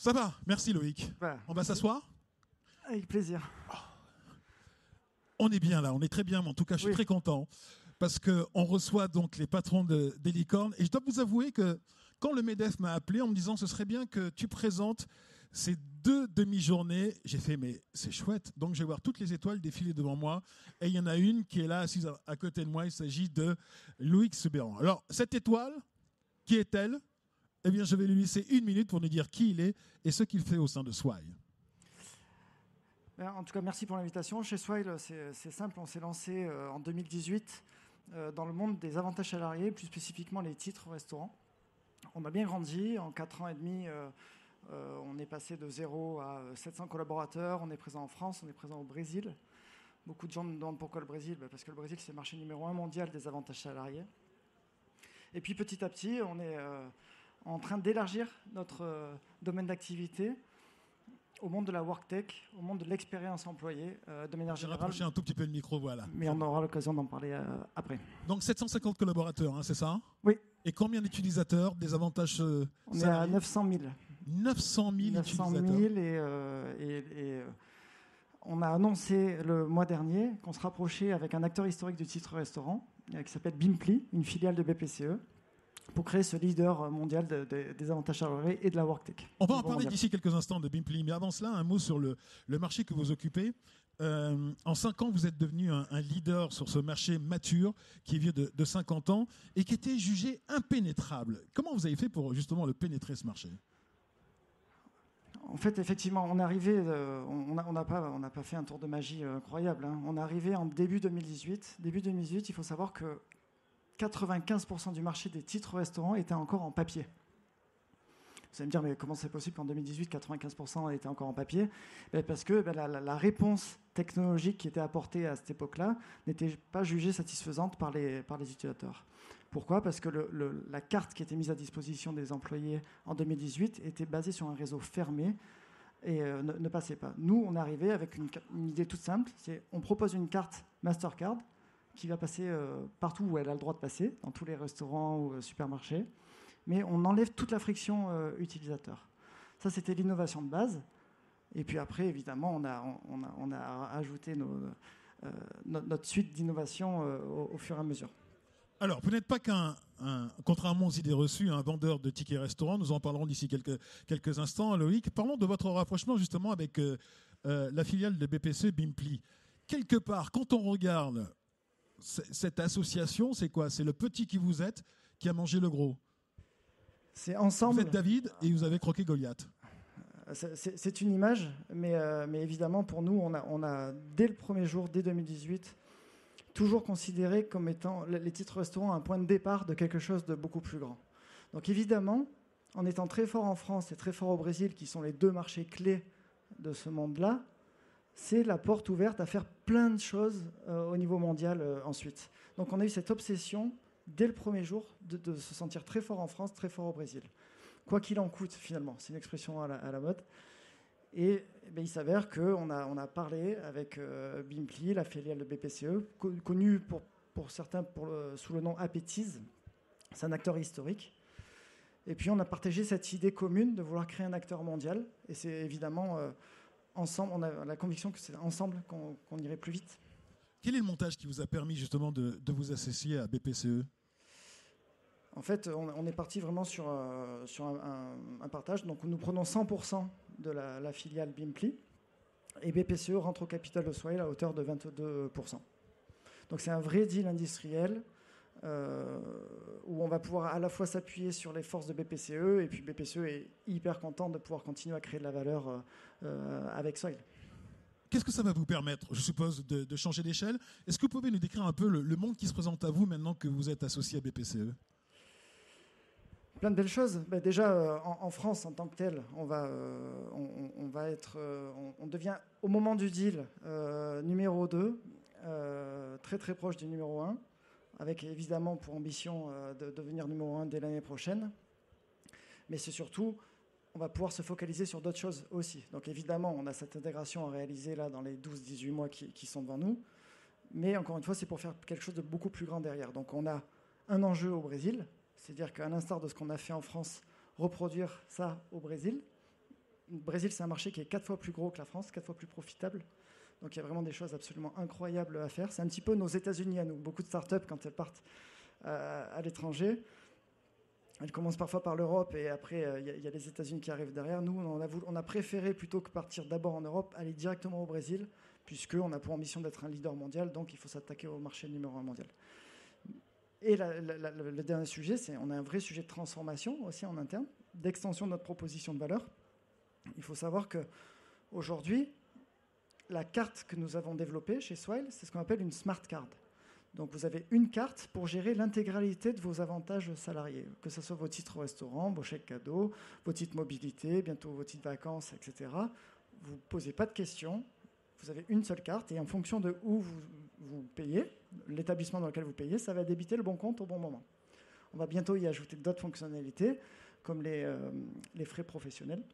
Ça va, merci Loïc. Voilà. On va s'asseour? Avec plaisir. On est bien là, on est très bien, mais en tout cas je suis très content parce qu'on reçoit donc les patrons des licornes et je dois vous avouer que quand le MEDEF m'a appelé en me disant ce serait bien que tu présentes ces 2 demi-journées, j'ai fait mais c'est chouette, donc je vais voir toutes les étoiles défiler devant moi et il y en a une qui est là assise à côté de moi, il s'agit de Loïc Sebéran. Alors cette étoile, qui est-elle? Eh bien je vais lui laisser 1 minute pour nous dire qui il est et ce qu'il fait au sein de Swile. En tout cas, merci pour l'invitation. Chez Swile, c'est simple, on s'est lancé en 2018 dans le monde des avantages salariés, plus spécifiquement les titres restaurants. On a bien grandi. En 4 ans et demi, on est passé de 0 à 700 collaborateurs. On est présent en France, on est présent au Brésil. Beaucoup de gens me demandent pourquoi le Brésil. Parce que le Brésil, c'est le marché numéro 1 mondial des avantages salariés. Et puis petit à petit, on est en train d'élargir notre domaine d'activité au monde de la work-tech, au monde de l'expérience employée, de manière générale. Rapprocher un tout petit peu le micro, voilà. Mais on aura l'occasion d'en parler après. Donc 750 collaborateurs, hein, c'est ça? Oui. Et combien d'utilisateurs, des avantages On est à 900 000. 900 000 900 000 utilisateurs. et on a annoncé le mois dernier qu'on se rapprochait avec un acteur historique du titre restaurant qui s'appelle Bimpli, une filiale de BPCE, pour créer ce leader mondial des avantages salariés et de la work-tech. On va en parler d'ici quelques instants de Bimpli, mais avant cela, un mot sur le marché que vous occupez. En 5 ans, vous êtes devenu un leader sur ce marché mature, qui est vieux de 50 ans, et qui était jugé impénétrable. Comment vous avez fait pour justement le pénétrer, ce marché? En fait, effectivement, on est arrivé, on n'a pas fait un tour de magie incroyable. Hein. On est arrivé en début 2018. Début 2018, il faut savoir que 95% du marché des titres restaurants était encore en papier. Vous allez me dire, mais comment c'est possible qu'en 2018, 95% était encore en papier? Parce que la réponse technologique qui était apportée à cette époque-là n'était pas jugée satisfaisante par les utilisateurs. Pourquoi? Parce que la carte qui était mise à disposition des employés en 2018 était basée sur un réseau fermé et ne passait pas. Nous, on est arrivé avec une idée toute simple, c'est on propose une carte Mastercard qui va passer partout où elle a le droit de passer, dans tous les restaurants ou supermarchés, mais on enlève toute la friction utilisateur. Ça, c'était l'innovation de base. Et puis après, évidemment, on a ajouté notre suite d'innovation au fur et à mesure. Alors, vous n'êtes pas contrairement aux idées reçues, un vendeur de tickets restaurants. Nous en parlerons d'ici quelques instants, Loïc. Parlons de votre rapprochement justement avec la filiale de BPCE, Bimpli. Quelque part, quand on regarde cette association, c'est quoi? C'est le petit qui vous êtes qui a mangé le gros. C'est ensemble. Vous êtes David et vous avez croqué Goliath. C'est une image, mais évidemment, pour nous, on a, dès le premier jour, dès 2018, toujours considéré comme étant les titres restaurants un point de départ de quelque chose de beaucoup plus grand. Donc évidemment, en étant très fort en France et très fort au Brésil, qui sont les 2 marchés clés de ce monde-là, c'est la porte ouverte à faire plein de choses au niveau mondial ensuite. Donc on a eu cette obsession, dès le premier jour, de se sentir très fort en France, très fort au Brésil. Quoi qu'il en coûte, finalement. C'est une expression à la mode. Et il s'avère qu'on a parlé avec Bimpli, la filiale de BPCE, connue pour certains sous le nom Appetiz. C'est un acteur historique. Et puis on a partagé cette idée commune de vouloir créer un acteur mondial. Et c'est évidemment ensemble, on a la conviction que c'est ensemble qu'on irait plus vite. Quel est le montage qui vous a permis justement de vous associer à BPCE? En fait, on est parti vraiment sur un partage. Donc, nous prenons 100% de la filiale Bimpli et BPCE rentre au capital de Swile à hauteur de 22%. Donc, c'est un vrai deal industriel où on va pouvoir à la fois s'appuyer sur les forces de BPCE et puis BPCE est hyper content de pouvoir continuer à créer de la valeur avec Swile. Qu'est-ce que ça va vous permettre, je suppose, de changer d'échelle? Est-ce que vous pouvez nous décrire un peu le monde qui se présente à vous maintenant que vous êtes associé à BPCE? Plein de belles choses. Déjà, en France, en tant que tel, on devient, au moment du deal, numéro 2, très très proche du numéro 1, avec évidemment pour ambition de devenir numéro 1 dès l'année prochaine. Mais c'est surtout, on va pouvoir se focaliser sur d'autres choses aussi. Donc évidemment, on a cette intégration à réaliser là dans les 12-18 mois qui sont devant nous. Mais encore une fois, c'est pour faire quelque chose de beaucoup plus grand derrière. Donc on a un enjeu au Brésil, c'est-à-dire qu'à l'instar de ce qu'on a fait en France, reproduire ça au Brésil, Le Brésil, c'est un marché qui est 4 fois plus gros que la France, 4 fois plus profitable. Donc il y a vraiment des choses absolument incroyables à faire. C'est un petit peu nos États-Unis à nous. Beaucoup de startups, quand elles partent à l'étranger, elles commencent parfois par l'Europe et après il y a les États-Unis qui arrivent derrière. Nous, on a préféré, plutôt que partir d'abord en Europe, aller directement au Brésil, puisqu'on a pour ambition d'être un leader mondial, donc il faut s'attaquer au marché numéro 1 mondial. Et le dernier sujet, c'est on a un vrai sujet de transformation aussi en interne, d'extension de notre proposition de valeur. Il faut savoir qu'aujourd'hui, la carte que nous avons développée chez Swile, c'est ce qu'on appelle une smart card. Donc vous avez une carte pour gérer l'intégralité de vos avantages salariés, que ce soit vos titres restaurants, vos chèques cadeaux, vos titres mobilité, bientôt vos titres vacances, etc. Vous ne posez pas de questions, vous avez une seule carte et en fonction de où vous payez, l'établissement dans lequel vous payez, ça va débiter le bon compte au bon moment. On va bientôt y ajouter d'autres fonctionnalités, comme les frais professionnels.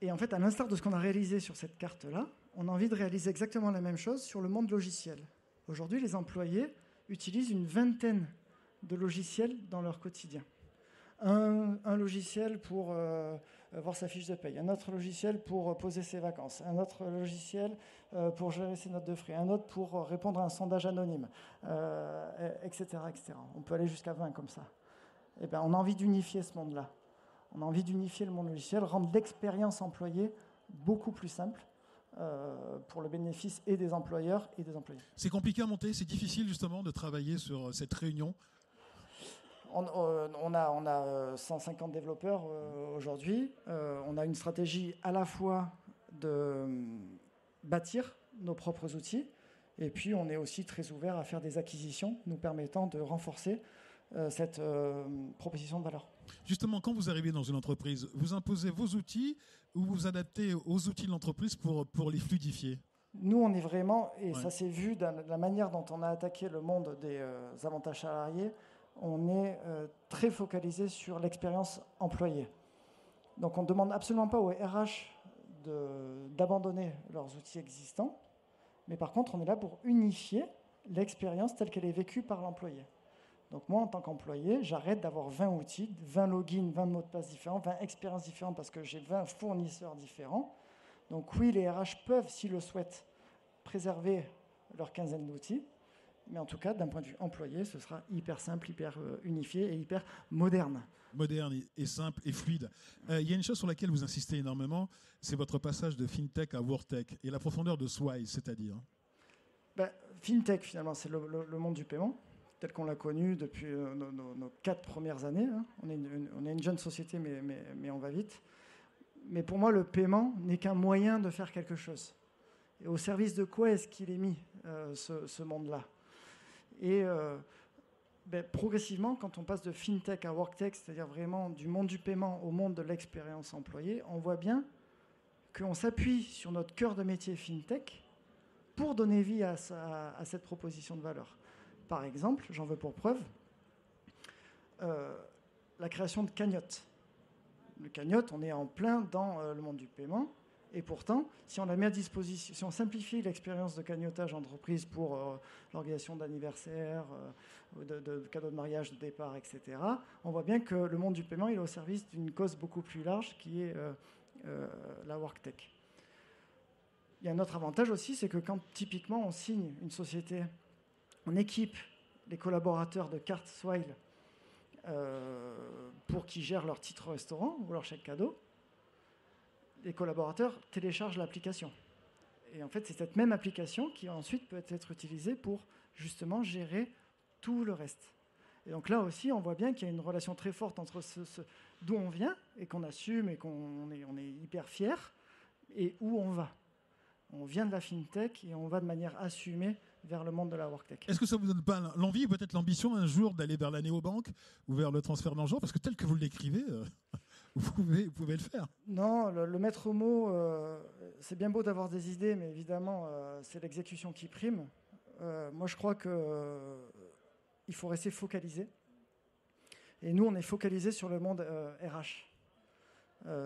Et en fait, à l'instar de ce qu'on a réalisé sur cette carte-là, on a envie de réaliser exactement la même chose sur le monde logiciel. Aujourd'hui, les employés utilisent une vingtaine de logiciels dans leur quotidien. Un logiciel pour voir sa fiche de paye, un autre logiciel pour poser ses vacances, un autre logiciel pour gérer ses notes de frais, un autre pour répondre à un sondage anonyme, etc., etc. On peut aller jusqu'à 20 comme ça. Eh bien, on a envie d'unifier ce monde-là. On a envie d'unifier le monde logiciel, rendre l'expérience employée beaucoup plus simple pour le bénéfice et des employeurs et des employés. C'est compliqué à monter, c'est difficile justement de travailler sur cette réunion. On a 150 développeurs aujourd'hui. On a une stratégie à la fois de bâtir nos propres outils et puis on est aussi très ouvert à faire des acquisitions nous permettant de renforcer cette proposition de valeur. Justement, quand vous arrivez dans une entreprise, vous imposez vos outils ou vous vous adaptez aux outils de l'entreprise pour les fluidifier ? Nous, on est vraiment, et ça s'est vu de la manière dont on a attaqué le monde des avantages salariés, on est très focalisé sur l'expérience employée. Donc on ne demande absolument pas aux RH d'abandonner leurs outils existants, mais par contre, on est là pour unifier l'expérience telle qu'elle est vécue par l'employé. Donc moi, en tant qu'employé, j'arrête d'avoir 20 outils, 20 logins, 20 mots de passe différents, 20 expériences différentes parce que j'ai 20 fournisseurs différents. Donc oui, les RH peuvent, s'ils le souhaitent, préserver leur quinzaine d'outils. Mais en tout cas, d'un point de vue employé, ce sera hyper simple, hyper unifié et hyper moderne. Moderne et simple et fluide. Il y a une chose sur laquelle vous insistez énormément, c'est votre passage de FinTech à WorkTech et la profondeur de Swile, c'est-à-dire FinTech, finalement, c'est le monde du paiement, tel qu'on l'a connu depuis nos 4 premières années. Hein. On est une jeune société, mais on va vite. Mais pour moi, le paiement n'est qu'un moyen de faire quelque chose. Et au service de quoi est-ce qu'il est mis, ce monde-là ? Et progressivement, quand on passe de FinTech à WorkTech, c'est-à-dire vraiment du monde du paiement au monde de l'expérience employée, on voit bien qu'on s'appuie sur notre cœur de métier FinTech pour donner vie à cette proposition de valeur. Par exemple, j'en veux pour preuve, la création de cagnottes. Le cagnotte, on est en plein dans le monde du paiement. Et pourtant, si on la met à disposition, si on simplifie l'expérience de cagnotage entreprise pour l'organisation d'anniversaires, de cadeaux de mariage, de départ, etc., on voit bien que le monde du paiement il est au service d'une cause beaucoup plus large qui est la WorkTech. Il y a un autre avantage aussi, c'est que quand typiquement on signe une société, on équipe les collaborateurs de carte Swile pour qu'ils gèrent leur titre restaurant ou leur chèque cadeau, les collaborateurs téléchargent l'application. Et en fait, c'est cette même application qui ensuite peut être utilisée pour justement gérer tout le reste. Et donc là aussi, on voit bien qu'il y a une relation très forte entre d'où on vient et qu'on assume et qu'on est hyper fier et où on va. On vient de la FinTech et on va de manière assumée vers le monde de la WorkTech. Est-ce que ça ne vous donne pas l'envie, peut-être l'ambition un jour d'aller vers la néobanque ou vers le transfert d'argent ? Parce que tel que vous l'écrivez... Vous pouvez le faire. Non, le maître mot, c'est bien beau d'avoir des idées, mais évidemment, c'est l'exécution qui prime. Moi, je crois qu'il faut rester focalisé. Et nous, on est focalisé sur le monde RH.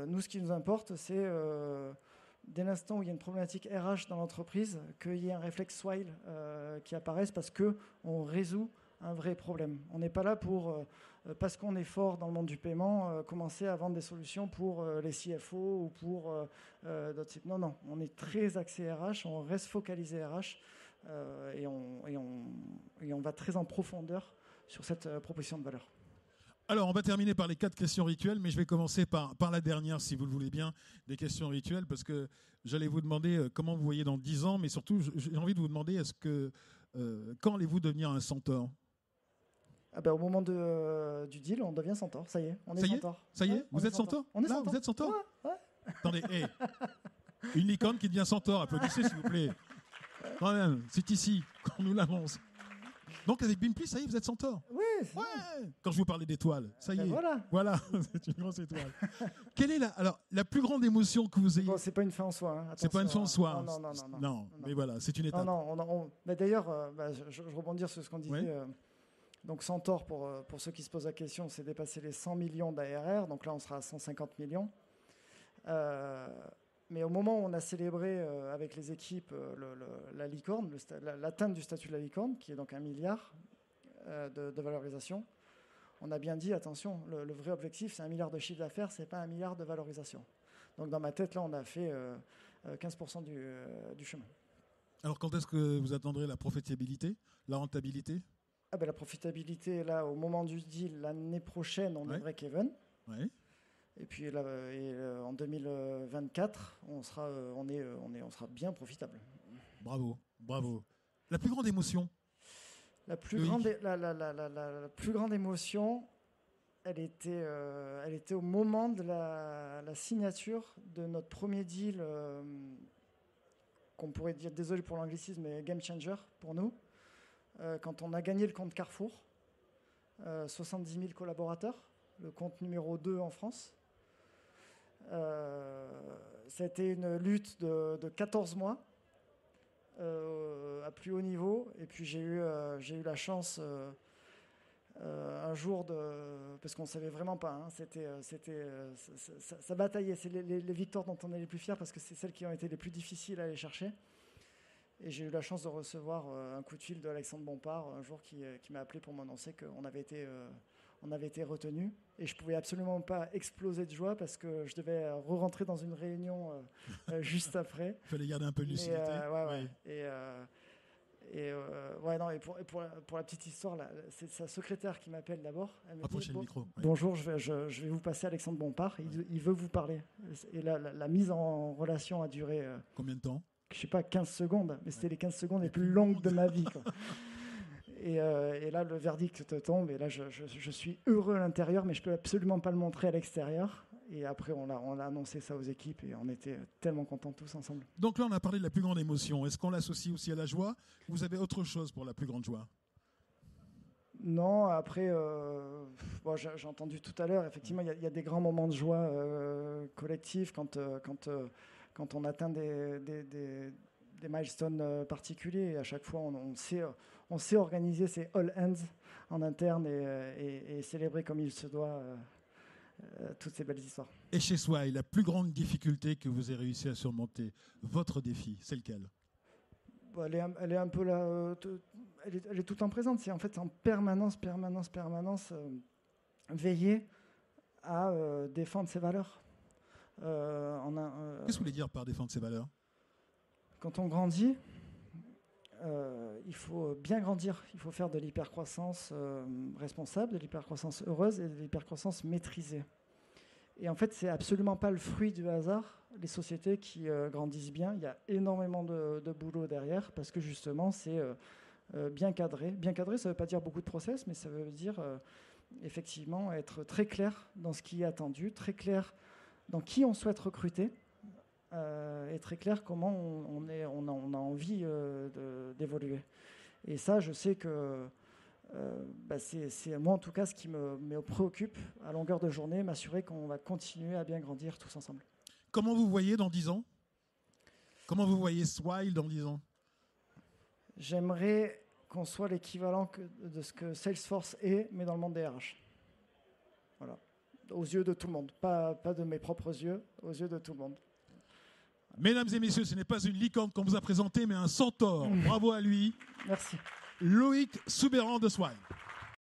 Nous, ce qui nous importe, c'est dès l'instant où il y a une problématique RH dans l'entreprise, qu'il y ait un réflexe Swile qui apparaisse parce qu'on résout un vrai problème. On n'est pas là pour, parce qu'on est fort dans le monde du paiement, commencer à vendre des solutions pour les CFO ou pour d'autres types. Non, on est très axé RH, on reste focalisé RH et on va très en profondeur sur cette proposition de valeur. Alors, on va terminer par les 4 questions rituelles, mais je vais commencer par la dernière, si vous le voulez bien, des questions rituelles, parce que j'allais vous demander comment vous voyez dans 10 ans, mais surtout, j'ai envie de vous demander, quand allez-vous devenir un centaure ? Au moment du deal, on devient centaure. Ça y est, on est centaure. Ça y est, vous êtes centaure ? On est là, centaure. Vous êtes centaure ? Ouais. Attendez, une licorne qui devient centaure, applaudissez s'il vous plaît. Quand même, c'est ici qu'on nous l'annonce. Donc avec Bimpli, ça y est, vous êtes centaure. Oui. Ouais. Quand je vous parlais d'étoiles, ça y est. Voilà, c'est une grosse étoile. Quelle est la plus grande émotion que vous ayez ? Bon, c'est pas une fin en soi. Hein. C'est pas une fin en soi. Non. Mais voilà, c'est une étape. Mais d'ailleurs, je rebondis sur ce qu'on disait. Oui. Donc Centaure, pour ceux qui se posent la question, c'est dépasser les 100 millions d'ARR. Donc là, on sera à 150 millions. Mais au moment où on a célébré avec les équipes la licorne, l'atteinte du statut de la licorne, qui est donc 1 milliard de valorisation, on a bien dit, attention, le vrai objectif, c'est 1 milliard de chiffre d'affaires, c'est pas 1 milliard de valorisation. Donc dans ma tête, là, on a fait 15% du chemin. Alors quand est-ce que vous attendrez la profitabilité, la rentabilité ? La profitabilité, là, au moment du deal, l'année prochaine, on est break-even. Ouais. Et puis là, en 2024, on sera bien profitable. Bravo. La plus grande émotion ? La plus grande émotion, elle était au moment de la signature de notre premier deal, qu'on pourrait dire, désolé pour l'anglicisme, mais game changer pour nous. Quand on a gagné le compte Carrefour, 70 000 collaborateurs, le compte numéro 2 en France. Ça a été une lutte de 14 mois à plus haut niveau. Et puis j'ai eu la chance un jour parce qu'on ne savait vraiment pas. Hein, ça bataillait. C'est les victoires dont on est les plus fiers parce que c'est celles qui ont été les plus difficiles à aller chercher. Et j'ai eu la chance de recevoir un coup de fil d'Alexandre Bompard un jour qui m'a appelé pour m'annoncer qu'on avait été retenu. Et je ne pouvais absolument pas exploser de joie parce que je devais re-rentrer dans une réunion juste après. Il fallait garder un peu de lucidité. Et pour la petite histoire, là, c'est sa secrétaire qui m'appelle d'abord. Elle me dit, le micro. Bonjour, je vais vous passer Alexandre Bompard. Il veut vous parler. Et la mise en relation a duré... Combien de temps ? Je ne sais pas, 15 secondes. Mais c'était les 15 secondes les plus longues de ma vie, quoi. Et là, le verdict tombe. Et là, je suis heureux à l'intérieur, mais je ne peux absolument pas le montrer à l'extérieur. Et après, on a annoncé ça aux équipes et on était tellement contents tous ensemble. Donc là, on a parlé de la plus grande émotion. Est-ce qu'on l'associe aussi à la joie ? Vous avez autre chose pour la plus grande joie ? Non, après, j'ai entendu tout à l'heure, effectivement, il y a des grands moments de joie collectifs quand on atteint des milestones particuliers. Et à chaque fois, on sait organiser ces all hands en interne et célébrer comme il se doit toutes ces belles histoires. Et chez Swile, la plus grande difficulté que vous avez réussi à surmonter, votre défi, c'est lequel ? Elle est un peu là, elle est tout le temps présente. C'est en fait en permanence, veiller à défendre ses valeurs. Qu'est-ce que vous voulez dire par défendre ses valeurs ? Quand on grandit, il faut bien grandir. Il faut faire de l'hypercroissance responsable, de l'hypercroissance heureuse et de l'hypercroissance maîtrisée. Et en fait, c'est absolument pas le fruit du hasard. Les sociétés qui grandissent bien, il y a énormément de boulot derrière parce que justement, c'est bien cadré. Bien cadré, ça ne veut pas dire beaucoup de process, mais ça veut dire effectivement être très clair dans ce qui est attendu, très clair dans qui on souhaite recruter et très clair comment on a envie d'évoluer. Et ça, je sais que c'est moi en tout cas ce qui me préoccupe à longueur de journée, m'assurer qu'on va continuer à bien grandir tous ensemble. Comment vous voyez dans 10 ans ? Comment vous voyez Swile dans 10 ans ? J'aimerais qu'on soit l'équivalent de ce que Salesforce est, mais dans le monde des RH. Voilà. Aux yeux de tout le monde. Pas de mes propres yeux, aux yeux de tout le monde. Mesdames et messieurs, ce n'est pas une licorne qu'on vous a présentée, mais un centaure. Bravo à lui. Merci. Loïc Soubeyran de Swine.